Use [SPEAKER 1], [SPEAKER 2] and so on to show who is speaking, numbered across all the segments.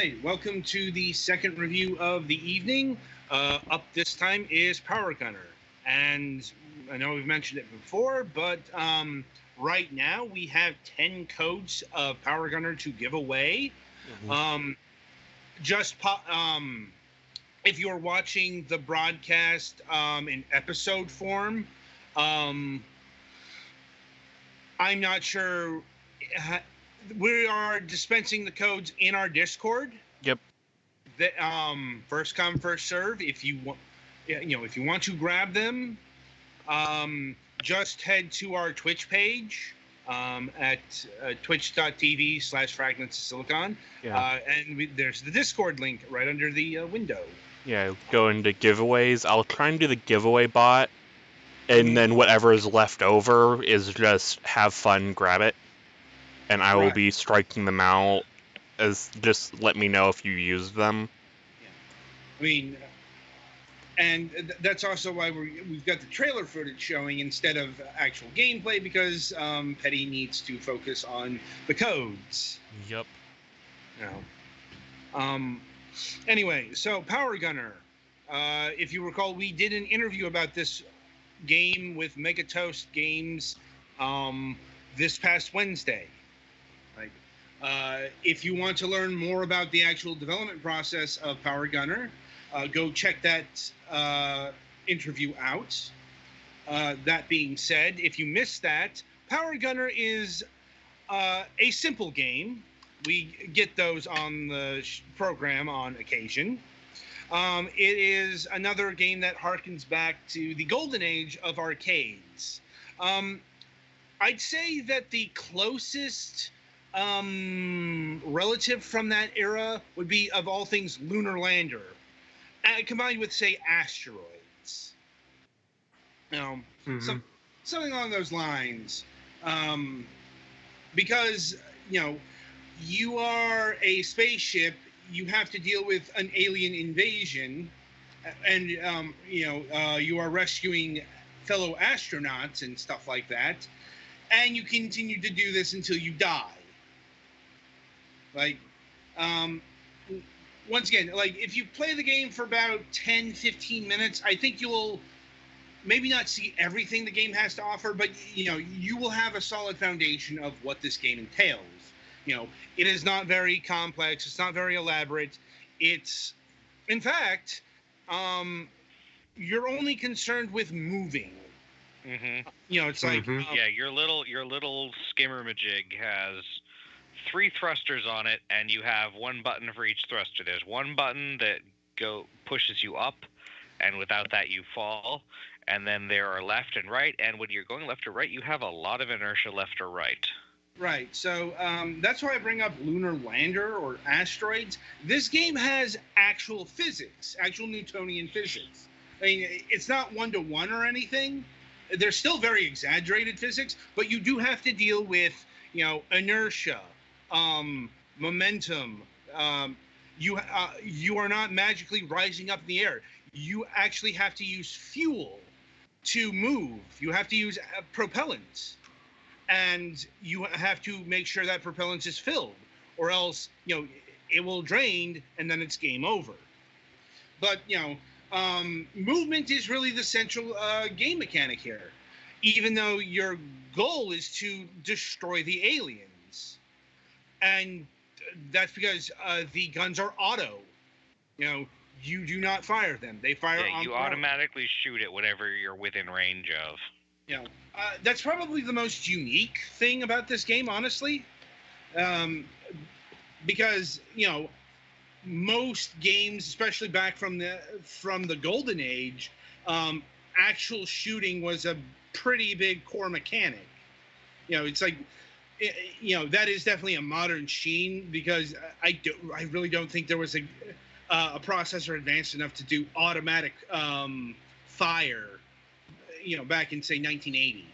[SPEAKER 1] right, welcome to the second review of the evening. Up this time is Power Gunner, and I know we've mentioned it before, but right now we have 10 codes of Power Gunner to give away.
[SPEAKER 2] Mhm.
[SPEAKER 1] If you're watching the broadcast in episode form, um, I'm not sure. We are dispensing the codes in our Discord.
[SPEAKER 2] Yep.
[SPEAKER 1] First come first serve. If you want, if you want to grab them, just head to our Twitch page at twitch.tv/fragments of silicon.
[SPEAKER 2] Yeah.
[SPEAKER 1] There's the Discord link right under the window.
[SPEAKER 2] Yeah. Go into giveaways. I'll try and do the giveaway bot, and
[SPEAKER 1] Mhm.
[SPEAKER 2] then whatever is left over is just have fun, grab it, and I will
[SPEAKER 1] Right.
[SPEAKER 2] be striking them out. As just let me know if you use them.
[SPEAKER 1] I mean, and that's also why we've got the trailer footage showing instead of actual gameplay, because Petty needs to focus on the codes.
[SPEAKER 2] Yep.
[SPEAKER 1] Anyway, so Power Gunner. If you recall, we did an interview about this game with Megatoast Games this past Wednesday. If you want to learn more about the actual development process of Power Gunner, go check that interview out. That being said, if you missed that, Power Gunner is a simple game. We get those on the program on occasion. It is another game that harkens back to the golden age of arcades. I'd say that the closest relative from that era would be, of all things, Lunar Lander, combined with, say, Asteroids. Something along those lines. Because, you are a spaceship, you have to deal with an alien invasion, and, you are rescuing fellow astronauts and stuff like that, and you continue to do this until you die. Once again, if you play the game for about 10, 15 minutes, I think you'll maybe not see everything the game has to offer, but, you will have a solid foundation of what this game entails. It is not very complex. It's not very elaborate. It's, in fact, you're only concerned with moving.
[SPEAKER 3] Mm-hmm.
[SPEAKER 1] It's like...
[SPEAKER 3] your little skimmermajig has 3 thrusters on it, and you have one button for each thruster. There's one button that pushes you up, and without that you fall. And then there are left and right, and when you're going left or right, you have a lot of inertia left or right.
[SPEAKER 1] Right, so that's why I bring up Lunar Lander or Asteroids. This game has actual physics, actual Newtonian physics. I mean, it's not one-to-one or anything. There's still very exaggerated physics, but you do have to deal with, inertia, momentum. You are not magically rising up in the air. You actually have to use fuel to move. You have to use propellant. And you have to make sure that propellant is filled, or else, it will drain, and then it's game over. But, movement is really the central game mechanic here, even though your goal is to destroy the aliens. And that's because the guns are auto. You do not fire them. They fire on
[SPEAKER 3] you automatically shoot it whenever you're within range of.
[SPEAKER 1] That's probably the most unique thing about this game, honestly. Because, most games, especially back from the golden age, actual shooting was a pretty big core mechanic. It's like, that is definitely a modern sheen, because I really don't think there was a processor advanced enough to do automatic fire, back in, say, 1980.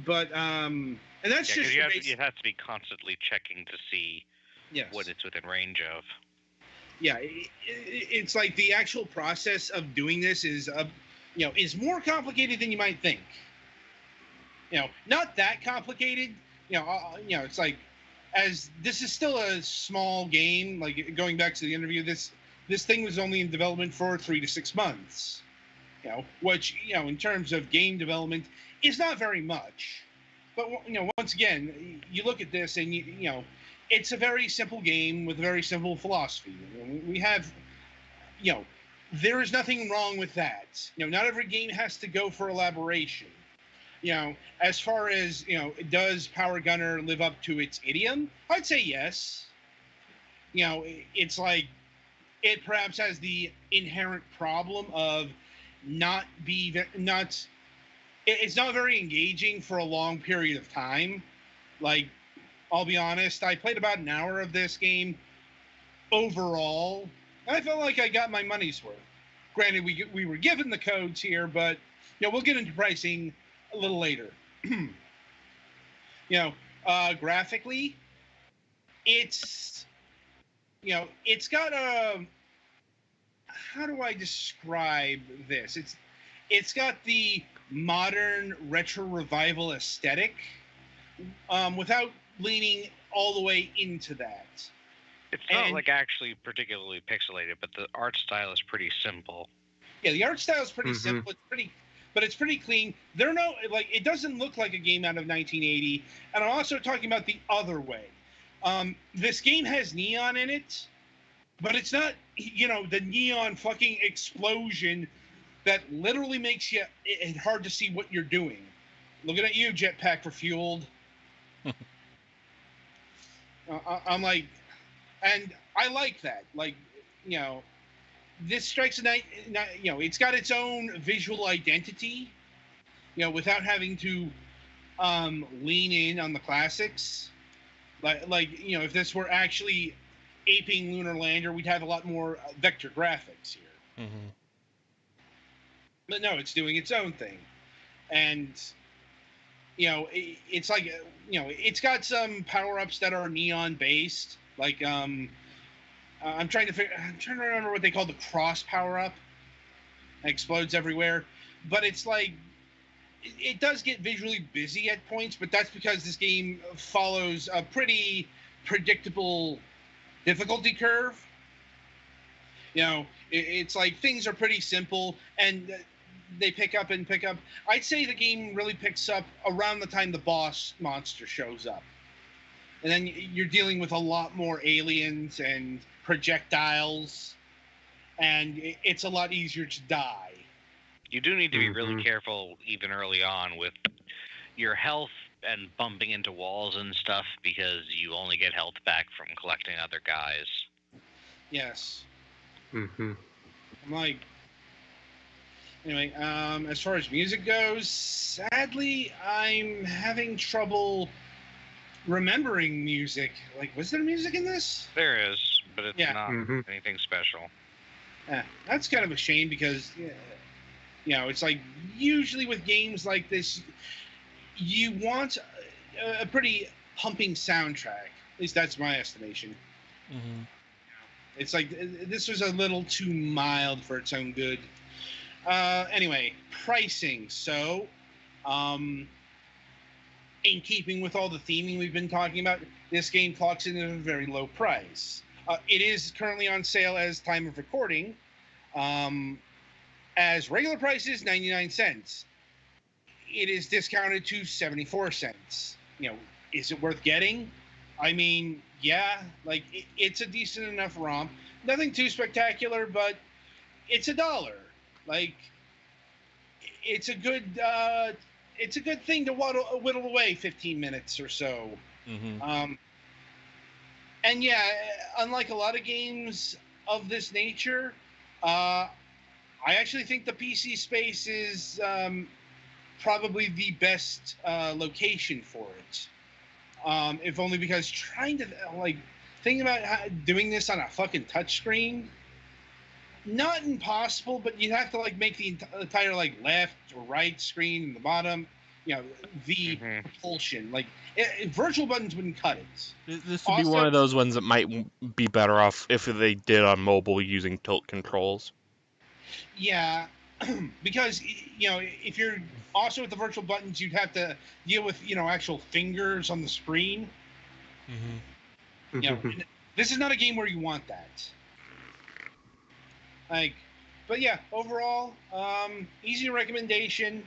[SPEAKER 1] But and that's just
[SPEAKER 3] you have to be constantly checking to see what it's within range of.
[SPEAKER 1] Yeah, it's like the actual process of doing this is is more complicated than you might think. Not that complicated. It's like as this is still a small game, like going back to the interview, this thing was only in development for 3 to 6 months. Which in terms of game development is not very much. But once again, you look at this and it's a very simple game with a very simple philosophy. We have, there is nothing wrong with that. Not every game has to go for elaboration. As far as does Power Gunner live up to its idiom? I'd say yes. It's like it perhaps has the inherent problem of it's not very engaging for a long period of time. Like, I'll be honest, I played about an hour of this game overall, and I felt like I got my money's worth. Granted, we were given the codes here, but we'll get into pricing a little later. Graphically, it's got a, how do I describe this? It's got the modern retro revival aesthetic, without leaning all the way into that.
[SPEAKER 3] It's not like actually particularly pixelated, but the art style is pretty simple.
[SPEAKER 1] Yeah, the art style is pretty simple. It's pretty clean. It doesn't look like a game out of 1980. And I'm also talking about the other way. This game has neon in it, but it's not, the neon fucking explosion that literally makes it hard to see what you're doing. Looking at you, Jetpack Refueled. I'm like, and I like that. Like, this strikes a night. It's got its own visual identity. Without having to lean in on the classics. Like if this were actually aping Lunar Lander, we'd have a lot more vector graphics here.
[SPEAKER 2] Mm-hmm.
[SPEAKER 1] But no, it's doing its own thing, and it's like it's got some power-ups that are neon based. Like I'm trying to remember what they call the cross power-up. It explodes everywhere, but it's like it does get visually busy at points. But that's because this game follows a pretty predictable difficulty curve. It's like things are pretty simple and they pick up. I'd say the game really picks up around the time the boss monster shows up. And then you're dealing with a lot more aliens and projectiles, and it's a lot easier to die.
[SPEAKER 3] You do need to be really careful even early on with your health and bumping into walls and stuff, because you only get health back from collecting other guys.
[SPEAKER 1] Yes.
[SPEAKER 4] Mm-hmm.
[SPEAKER 1] I'm like, anyway, as far as music goes, sadly, I'm having trouble remembering music. Like, was there music in this?
[SPEAKER 3] There is, but it's not anything special.
[SPEAKER 1] Yeah, that's kind of a shame because, it's like usually with games like this, you want a pretty pumping soundtrack. At least that's my estimation.
[SPEAKER 2] Mm-hmm.
[SPEAKER 1] It's like this was a little too mild for its own good. Anyway, pricing. So, in keeping with all the theming we've been talking about, this game clocks in at a very low price. It is currently on sale as time of recording. As regular price is 99 cents. It is discounted to 74 cents. Is it worth getting? I mean, yeah, like it's a decent enough romp. Nothing too spectacular, but it's $1. Like, it's a good thing to whittle away 15 minutes or so.
[SPEAKER 2] Mm-hmm.
[SPEAKER 1] And yeah, unlike a lot of games of this nature, I actually think the PC space is probably the best location for it. If only because trying to thinking about doing this on a fucking touchscreen, not impossible, but you have to make the entire left or right screen in the bottom, the propulsion. Virtual buttons wouldn't cut it.
[SPEAKER 2] This would be one of those ones that might be better off if they did on mobile using tilt controls.
[SPEAKER 1] Yeah, because if you're also with the virtual buttons, you'd have to deal with actual fingers on the screen.
[SPEAKER 2] Mm-hmm.
[SPEAKER 1] You know, this is not a game where you want that. Like, but yeah, overall, easy recommendation.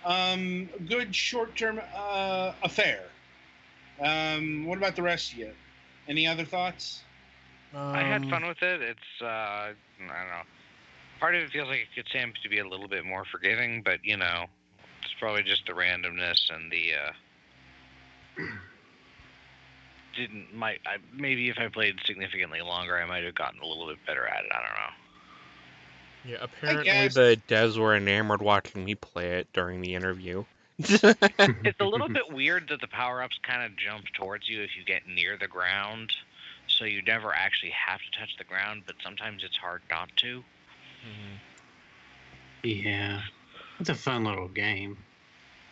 [SPEAKER 1] Good short-term affair. What about the rest of you? Any other thoughts?
[SPEAKER 3] I had fun with it. It's I don't know. Part of it feels like it could seem to be a little bit more forgiving, but you know, it's probably just the randomness and the maybe if I played significantly longer, I might have gotten a little bit better at it. I don't know.
[SPEAKER 2] Yeah, apparently
[SPEAKER 1] guess.
[SPEAKER 2] the devs were enamored watching me play it during the interview.
[SPEAKER 3] It's a little bit weird that the power-ups kind of jump towards you if you get near the ground, so you never actually have to touch the ground, but sometimes it's hard not to.
[SPEAKER 2] Mm-hmm.
[SPEAKER 4] Yeah. It's a fun little game,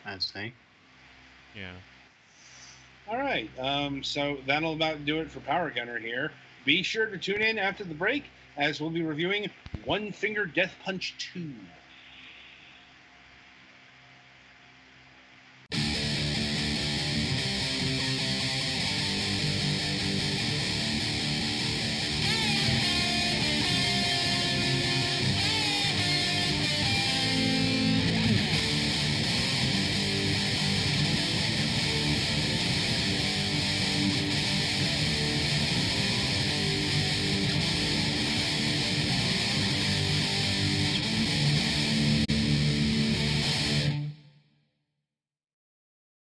[SPEAKER 4] I'd say.
[SPEAKER 2] Yeah.
[SPEAKER 1] All right. So that'll about do it for Power Gunner here. Be sure to tune in after the break, as we'll be reviewing One Finger Death Punch 2.